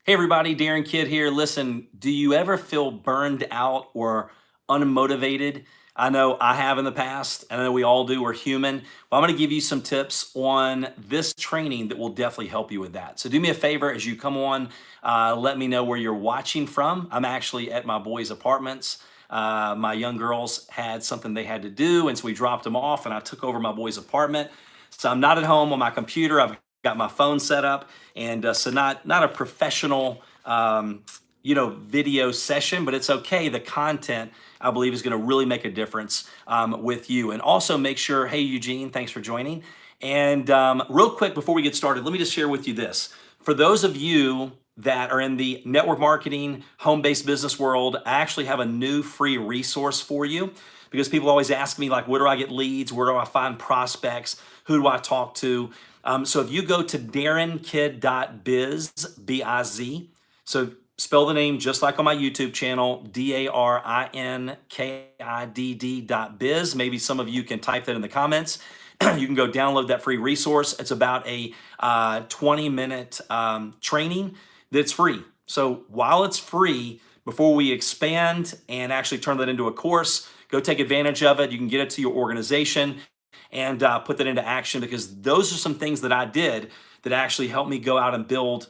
Hey everybody, Darren Kidd here. Listen, do you ever feel burned out or unmotivated? I know I have in the past, and I know we all do. We're human. Well, I'm going to give you some tips on this training that will definitely help you with that. So do me a favor as you come on, let me know where you're watching from. I'm actually at my boys' apartments. My young girls had something they had to do, and so we dropped them off, and I took over my boys' apartment. So I'm not at home on my computer. I've got my phone set up, and so not a professional video session, but it's okay. The content, I believe, is going to really make a difference with you. And also make sure, hey Eugene, thanks for joining. And real quick before we get started, let me just share with you this. For those of you that are in the network marketing, home-based business world, I actually have a new free resource for you, because people always ask me, like, where do I get leads? Where do I find prospects? Who do I talk to? So if you go to darrenkid.biz, B-I-Z, so spell the name just like on my YouTube channel, DARINKIDD.biz. Maybe some of you can type that in the comments. You can go download that free resource. It's about a 20-minute training that's free. So while it's free, before we expand and actually turn that into a course, go take advantage of it. You can get it to your organization and put that into action, because those are some things that I did that actually helped me go out and build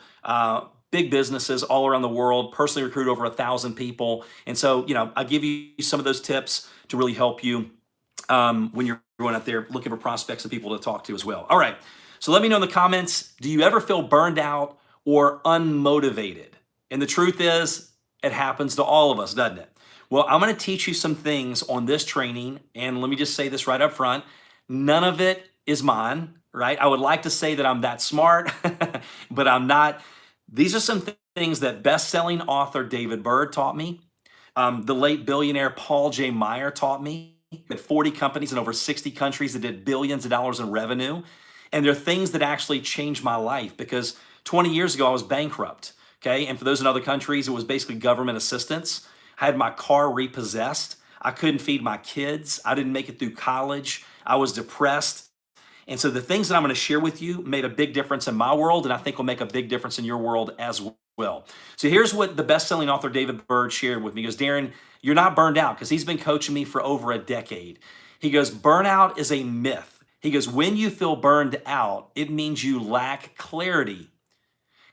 big businesses all around the world, personally recruit over 1,000 people. And so, I give you some of those tips to really help you when you're going out there looking for prospects and people to talk to as well. All right, so let me know in the comments, do you ever feel burned out or unmotivated? And the truth is, it happens to all of us, doesn't it? Well, I'm going to teach you some things on this training, and let me just say this right up front. None of it is mine, right? I would like to say that I'm that smart, but I'm not. These are some things that best-selling author David Bird taught me. The late billionaire Paul J. Meyer taught me. At 40 companies in over 60 countries that did billions of dollars in revenue. And they're things that actually changed my life, because 20 years ago, I was bankrupt, okay? And for those in other countries, it was basically government assistance. I had my car repossessed. I couldn't feed my kids. I didn't make it through college. I was depressed. And so the things that I'm going to share with you made a big difference in my world, and I think will make a big difference in your world as well. So here's what the best-selling author David Bird shared with me. He goes, Darren, you're not burned out, because he's been coaching me for over a decade. He goes, burnout is a myth. He goes, when you feel burned out, it means you lack clarity.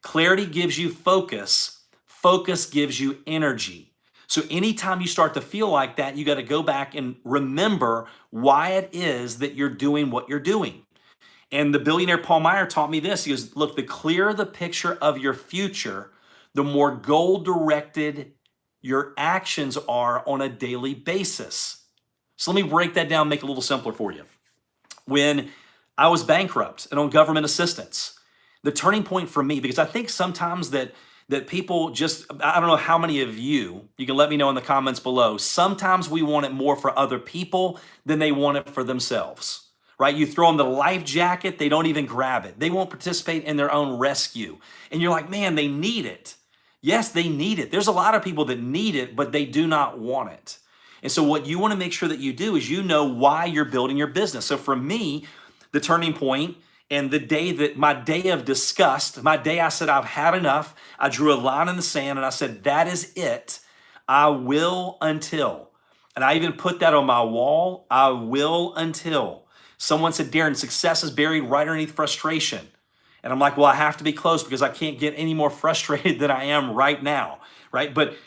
Clarity gives you focus. Focus gives you energy. So anytime you start to feel like that, you got to go back and remember why it is that you're doing what you're doing. And the billionaire Paul Meyer taught me this. He goes, look, the clearer the picture of your future, the more goal-directed your actions are on a daily basis. So let me break that down, make it a little simpler for you. When I was bankrupt and on government assistance, the turning point for me, because I think sometimes that people just, I don't know how many of you can let me know in the comments below, sometimes we want it more for other people than they want it for themselves, right? You throw them the life jacket, they don't even grab it. They won't participate in their own rescue. And you're like, man, they need it. Yes, they need it. There's a lot of people that need it, but they do not want it. And so what you want to make sure that you do is you know why you're building your business. So for me, the turning point, and the day that my day of disgust, my day I said, I've had enough. I drew a line in the sand and I said, that is it. I will until. And I even put that on my wall. I will until. Someone said, Darren, success is buried right underneath frustration. And I'm like, well, I have to be close, because I can't get any more frustrated than I am right now, right? But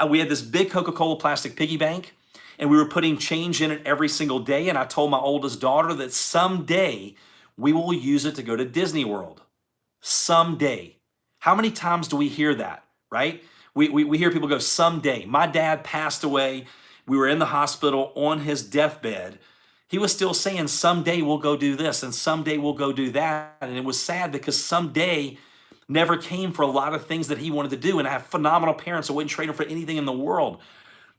we had this big Coca-Cola plastic piggy bank, and we were putting change in it every single day. And I told my oldest daughter that someday we will use it to go to Disney World. Someday. How many times do we hear that, right? We hear people go, someday. My dad passed away. We were in the hospital on his deathbed. He was still saying, someday we'll go do this, and someday we'll go do that. And it was sad, because someday never came for a lot of things that he wanted to do. And I have phenomenal parents. I wouldn't trade them for anything in the world.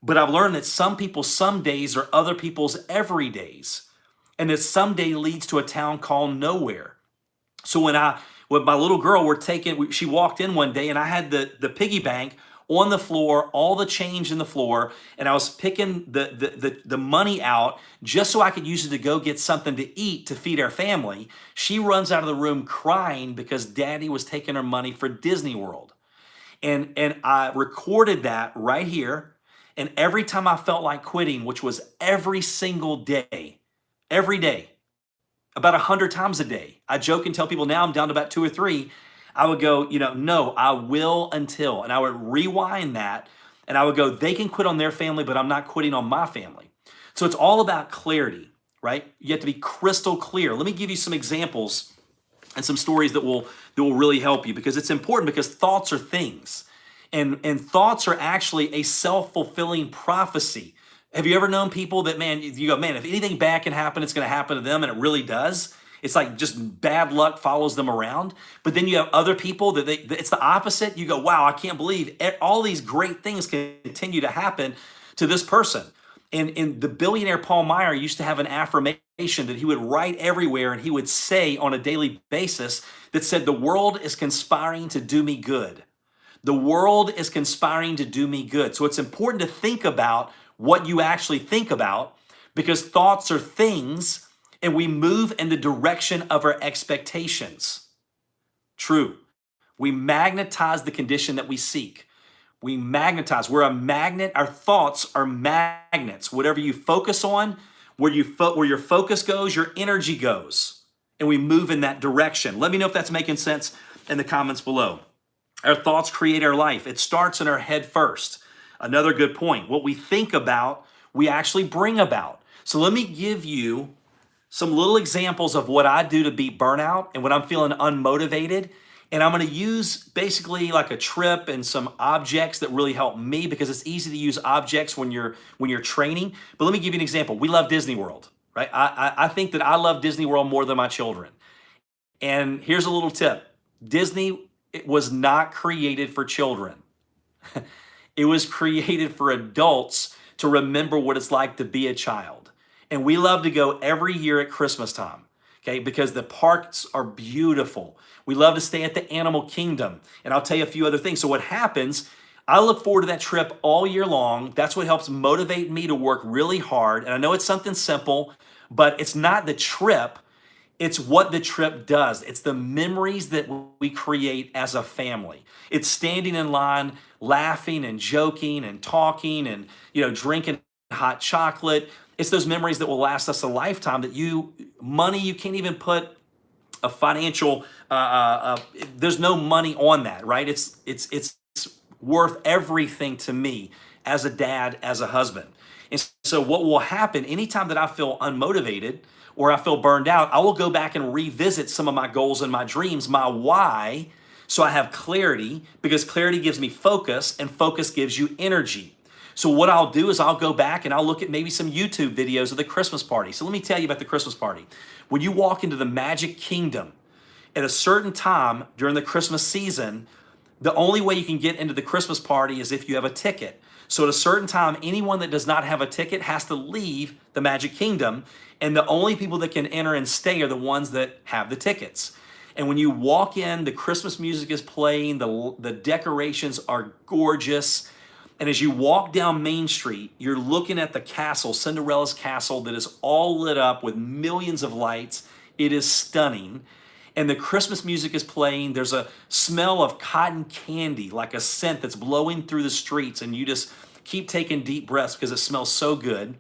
But I've learned that some people's some days are other people's every days. And that someday leads to a town called nowhere. So when my little girl she walked in one day, and I had the piggy bank on the floor, all the change in the floor, and I was picking the money out just so I could use it to go get something to eat to feed our family. She runs out of the room crying because Daddy was taking her money for Disney World. And I recorded that right here. And every time I felt like quitting, which was every single day, every day, about 100 times a day. I joke and tell people now I'm down to about two or three. I would go, no, I will until, and I would rewind that and I would go, they can quit on their family, but I'm not quitting on my family. So it's all about clarity, right? You have to be crystal clear. Let me give you some examples and some stories that will really help you, because it's important, because thoughts are things. And thoughts are actually a self-fulfilling prophecy. Have you ever known people that, man, you go, man, if anything bad can happen, it's going to happen to them, and it really does. It's like just bad luck follows them around. But then you have other people that it's the opposite. You go, wow, I can't believe all these great things continue to happen to this person. And the billionaire Paul Meyer used to have an affirmation that he would write everywhere, and he would say on a daily basis that said, the world is conspiring to do me good. The world is conspiring to do me good. So it's important to think about what you actually think about, because thoughts are things, and we move in the direction of our expectations. True. We magnetize the condition that we seek. We magnetize. We're a magnet. Our thoughts are magnets. Whatever you focus on, where your focus goes, your energy goes. And we move in that direction. Let me know if that's making sense in the comments below. Our thoughts create our life. It starts in our head first. Another good point. What we think about, we actually bring about. So let me give you some little examples of what I do to beat burnout and when I'm feeling unmotivated. And I'm going to use basically like a trip and some objects that really help me, because it's easy to use objects when you're training. But let me give you an example. We love Disney World, right? I think that I love Disney World more than my children. And here's a little tip. Disney, it was not created for children. It was created for adults to remember what it's like to be a child. And we love to go every year at Christmas time, okay, because the parks are beautiful. We love to stay at the Animal Kingdom. And I'll tell you a few other things. So what happens, I look forward to that trip all year long. That's what helps motivate me to work really hard. And I know it's something simple, but it's not the trip. It's what the trip does. It's the memories that we create as a family. It's standing in line, laughing and joking and talking and, drinking hot chocolate. It's those memories that will last us a lifetime, that you can't even put a financial, there's no money on that, right? It's worth everything to me as a dad, as a husband. And so what will happen anytime that I feel unmotivated or I feel burned out, I will go back and revisit some of my goals and my dreams, my why, so I have clarity, because clarity gives me focus, and focus gives you energy. So what I'll do is I'll go back and I'll look at maybe some YouTube videos of the Christmas party. So let me tell you about the Christmas party. When you walk into the Magic Kingdom at a certain time during the Christmas season, the only way you can get into the Christmas party is if you have a ticket. So at a certain time, anyone that does not have a ticket has to leave the Magic Kingdom, and the only people that can enter and stay are the ones that have the tickets. And when you walk in, the Christmas music is playing, the decorations are gorgeous. And as you walk down Main Street, you're looking at the castle, Cinderella's castle, that is all lit up with millions of lights. It is stunning. And the Christmas music is playing. There's a smell of cotton candy, like a scent that's blowing through the streets. And you just keep taking deep breaths because it smells so good.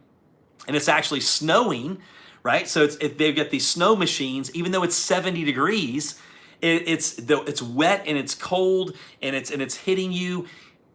And it's actually snowing, right? So they've got these snow machines. Even though it's 70 degrees, it's wet and it's cold and it's hitting you.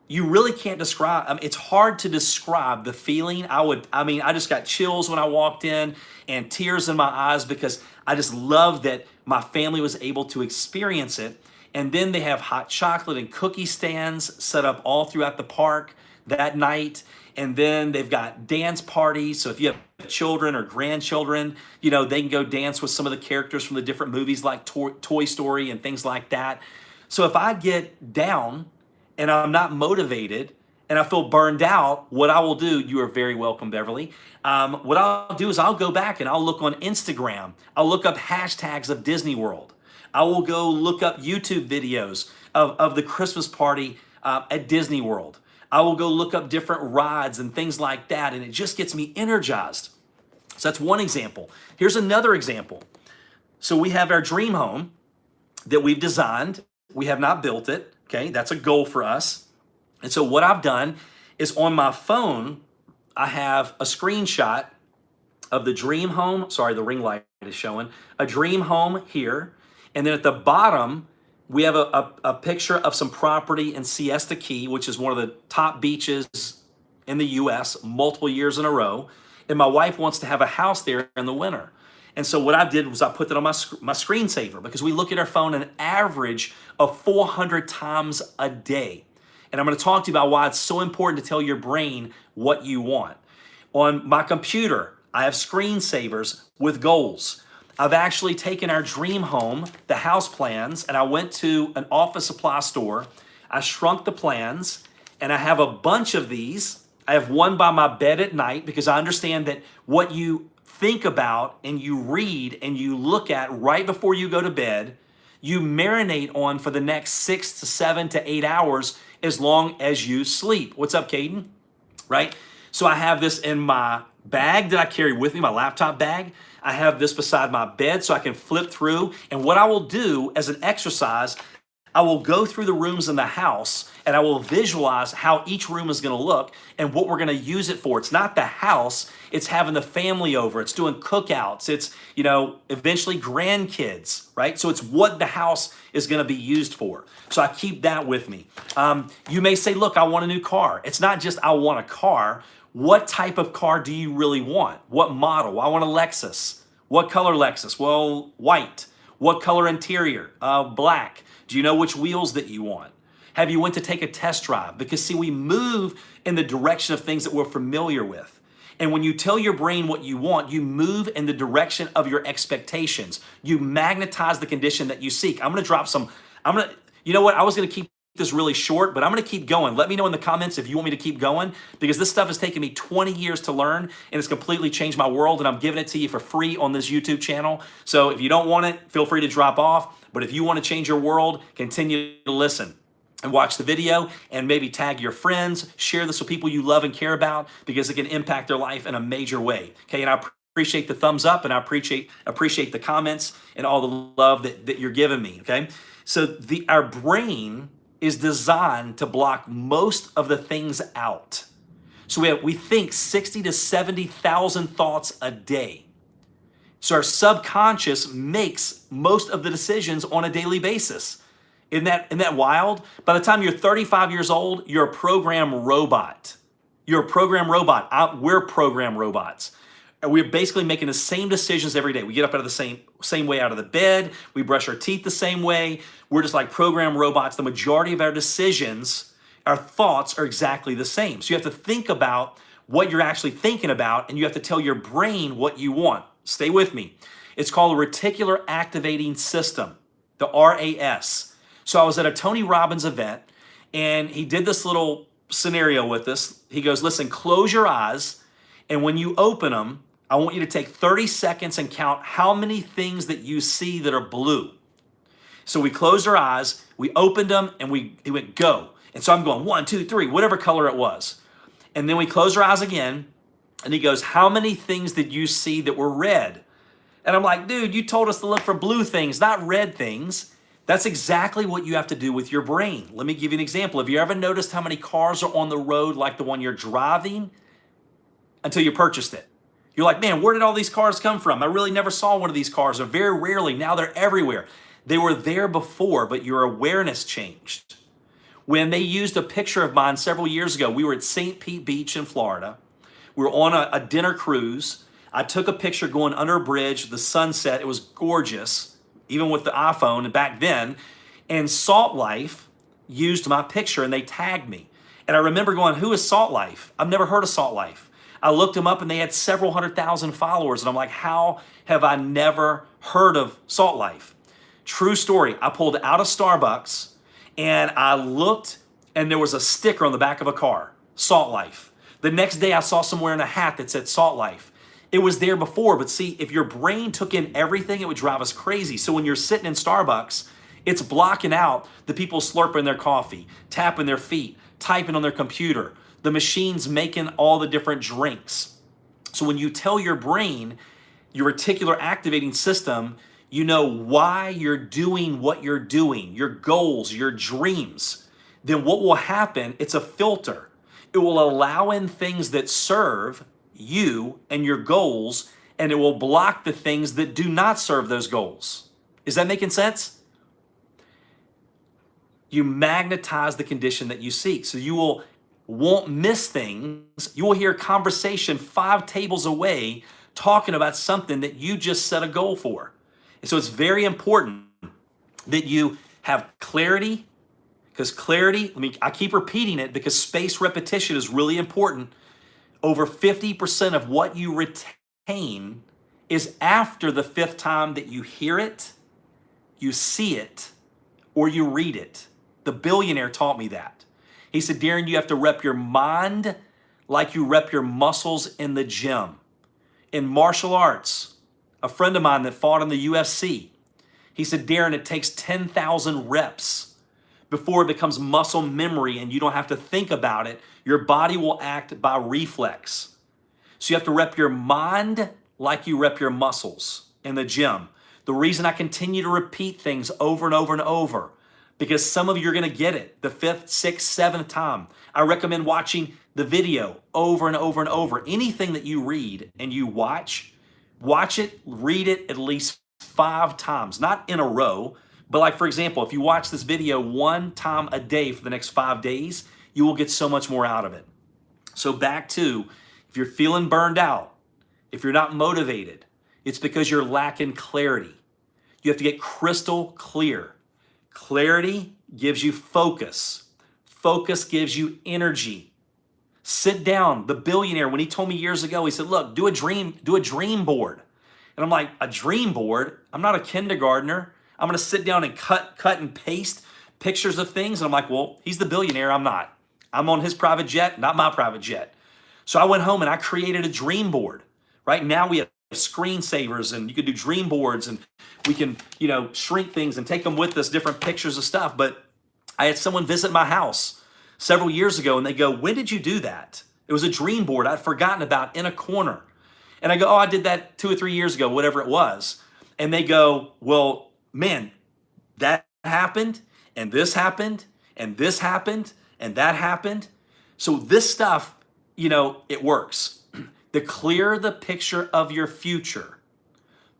You really can't describe, it's hard to describe the feeling. I just got chills when I walked in and tears in my eyes, because I just love that my family was able to experience it. And then they have hot chocolate and cookie stands set up all throughout the park that night. And then they've got dance parties. So if you have children or grandchildren, they can go dance with some of the characters from the different movies like Toy Story and things like that. So if I get down and I'm not motivated and I feel burned out, what I will do, you are very welcome, Beverly. What I'll do is I'll go back and I'll look on Instagram. I'll look up hashtags of Disney World. I will go look up YouTube videos of the Christmas party at Disney World. I will go look up different rides and things like that, and it just gets me energized. So that's one example. Here's another example. So we have our dream home that we've designed. We have not built it. Okay, that's a goal for us. And so what I've done is on my phone, I have a screenshot of the dream home. Sorry, the ring light is showing. A dream home here. And then at the bottom, we have a picture of some property in Siesta Key, which is one of the top beaches in the US, multiple years in a row. And my wife wants to have a house there in the winter. And so what I did was I put that on my screensaver, because we look at our phone an average of 400 times a day. And I'm going to talk to you about why it's so important to tell your brain what you want. On my computer, I have screensavers with goals. I've actually taken our dream home, the house plans, and I went to an office supply store. I shrunk the plans, and I have a bunch of these. I have one by my bed at night, because I understand that what you think about and you read and you look at right before you go to bed, you marinate on for the next 6 to 7 to 8 hours as long as you sleep. What's up, Caden? Right? So I have this in my bag that I carry with me, my laptop bag. I have this beside my bed so I can flip through. And what I will do as an exercise, I will go through the rooms in the house and I will visualize how each room is going to look and what we're going to use it for. It's not the house, it's having the family over, it's doing cookouts, it's, eventually grandkids, right? So it's what the house is going to be used for. So I keep that with me. You may say, look, I want a new car. It's not just I want a car. What type of car do you really want? What model? Well, I want a Lexus. What color Lexus? Well, white. What color interior? Black. Do you know which wheels that you want? Have you went to take a test drive? Because see, we move in the direction of things that we're familiar with. And when you tell your brain what you want, you move in the direction of your expectations. You magnetize the condition that you seek. I was going to keep this really short, but I'm going to keep going. Let me know in the comments if you want me to keep going, because this stuff has taken me 20 years to learn and it's completely changed my world, and I'm giving it to you for free on this YouTube channel. So if you don't want it, feel free to drop off. But if you want to change your world, continue to listen and watch the video, and maybe tag your friends, share this with people you love and care about, because it can impact their life in a major way. Okay, and I appreciate the thumbs up, and I appreciate the comments and all the love that you're giving me. Okay, so our brain is designed to block most of the things out. So we think 60 to 70,000 thoughts a day. So our subconscious makes most of the decisions on a daily basis. Isn't that wild? By the time you're 35 years old, you're a program robot. You're a program robot. We're program robots. And we're basically making the same decisions every day. We get up out of the same way out of the bed. We brush our teeth the same way. We're just like program robots. The majority of our decisions, our thoughts are exactly the same. So you have to think about what you're actually thinking about, and you have to tell your brain what you want. Stay with me. It's called a reticular activating system, the RAS. So I was at a Tony Robbins event, and he did this little scenario with us. He goes, listen, close your eyes, and when you open them, I want you to take 30 seconds and count how many things that you see that are blue. So we closed our eyes, we opened them, and he went, go. And so I'm going 1, 2, 3, whatever color it was. And then we closed our eyes again, and he goes, how many things did you see that were red? And I'm like, dude, you told us to look for blue things, not red things. That's exactly what you have to do with your brain. Let me give you an example. Have you ever noticed how many cars are on the road like the one you're driving until you purchased it? You're like, man, where did all these cars come from? I really never saw one of these cars, or very rarely. Now they're everywhere. They were there before, but your awareness changed. When they used a picture of mine several years ago, we were at St. Pete Beach in Florida. We were on a dinner cruise. I took a picture going under a bridge, the sunset. It was gorgeous, even with the iPhone and back then. And Salt Life used my picture, and they tagged me. And I remember going, who is Salt Life? I've never heard of Salt Life. I looked them up, and they had several 100,000 followers. And I'm like, how have I never heard of Salt Life? True story. I pulled out of Starbucks, and I looked, and there was a sticker on the back of a car, Salt Life. The next day I saw somewhere in a hat that said Salt Life. It was there before, but see, if your brain took in everything, it would drive us crazy. So when you're sitting in Starbucks, it's blocking out the people slurping their coffee, tapping their feet, typing on their computer, the machines making all the different drinks. So when you tell your brain, your reticular activating system, you know why you're doing what you're doing, your goals, your dreams, then what will happen, it's a filter. It will allow in things that serve you and your goals, and it will block the things that do not serve those goals. Is that making sense? You magnetize the condition that you seek. So you won't miss things. You will hear a conversation 5 tables away talking about something that you just set a goal for. And so it's very important that you have clarity, because clarity, I keep repeating it because spaced repetition is really important. Over 50% of what you retain is after the 5th time that you hear it, you see it, or you read it. The billionaire taught me that. He said, Darren, you have to rep your mind like you rep your muscles in the gym. In martial arts, a friend of mine that fought in the UFC, he said, Darren, it takes 10,000 reps before it becomes muscle memory and you don't have to think about it. Your body will act by reflex. So you have to rep your mind like you rep your muscles in the gym. The reason I continue to repeat things over and over and over, because some of you are going to get it the 5th, 6th, 7th time. I recommend watching the video over and over and over. Anything that you read and you watch it, read it at least 5 times, not in a row, but like, for example, if you watch this video 1 time a day for the next 5 days, you will get so much more out of it. So back to, if you're feeling burned out, if you're not motivated, it's because you're lacking clarity. You have to get crystal clear. Clarity gives you focus. Focus gives you energy. Sit down. The billionaire, when he told me years ago, he said, look, do a dream board. And I'm like, a dream board? I'm not a kindergartner. I'm going to sit down and cut and paste pictures of things. And I'm like, well, he's the billionaire. I'm not. I'm on his private jet, not my private jet. So I went home and I created a dream board. Right now we have screensavers and you can do dream boards and we can, shrink things and take them with us, different pictures of stuff. But I had someone visit my house several years ago and they go, when did you do that? It was a dream board I'd forgotten about in a corner. And I go, oh, I did that 2 or 3 years ago, whatever it was. And they go, well, man, that happened and this happened and this happened and that happened. So this stuff, it works. The clearer the picture of your future,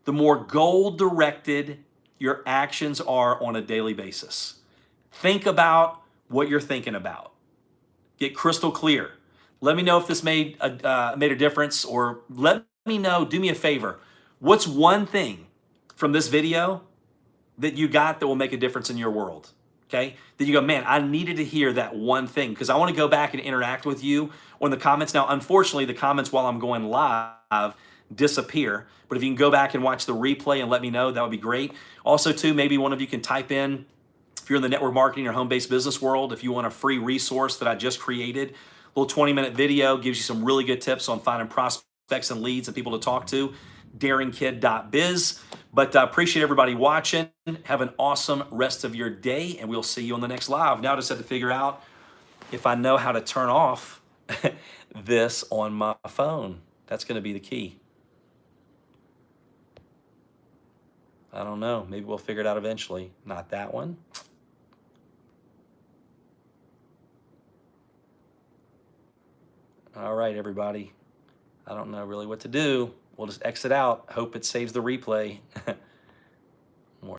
the more goal-directed your actions are on a daily basis. Think about what you're thinking about. Get crystal clear. Let me know if this made a difference, or let me know, do me a favor. What's one thing from this video that you got that will make a difference in your world? Okay, that you go, man, I needed to hear that one thing, because I want to go back and interact with you on the comments. Now, unfortunately, the comments while I'm going live disappear, but if you can go back and watch the replay and let me know, that would be great. Also, too, maybe one of you can type in, if you're in the network marketing or home-based business world, if you want a free resource that I just created, a little 20-minute video, gives you some really good tips on finding prospects and leads and people to talk to, darrenkid.biz. But I appreciate everybody watching. Have an awesome rest of your day, and we'll see you on the next live. Now I just have to figure out if I know how to turn off this on my phone. That's going to be the key. I don't know. Maybe we'll figure it out eventually. Not that one. All right, everybody. I don't know really what to do. We'll just exit out. Hope it saves the replay.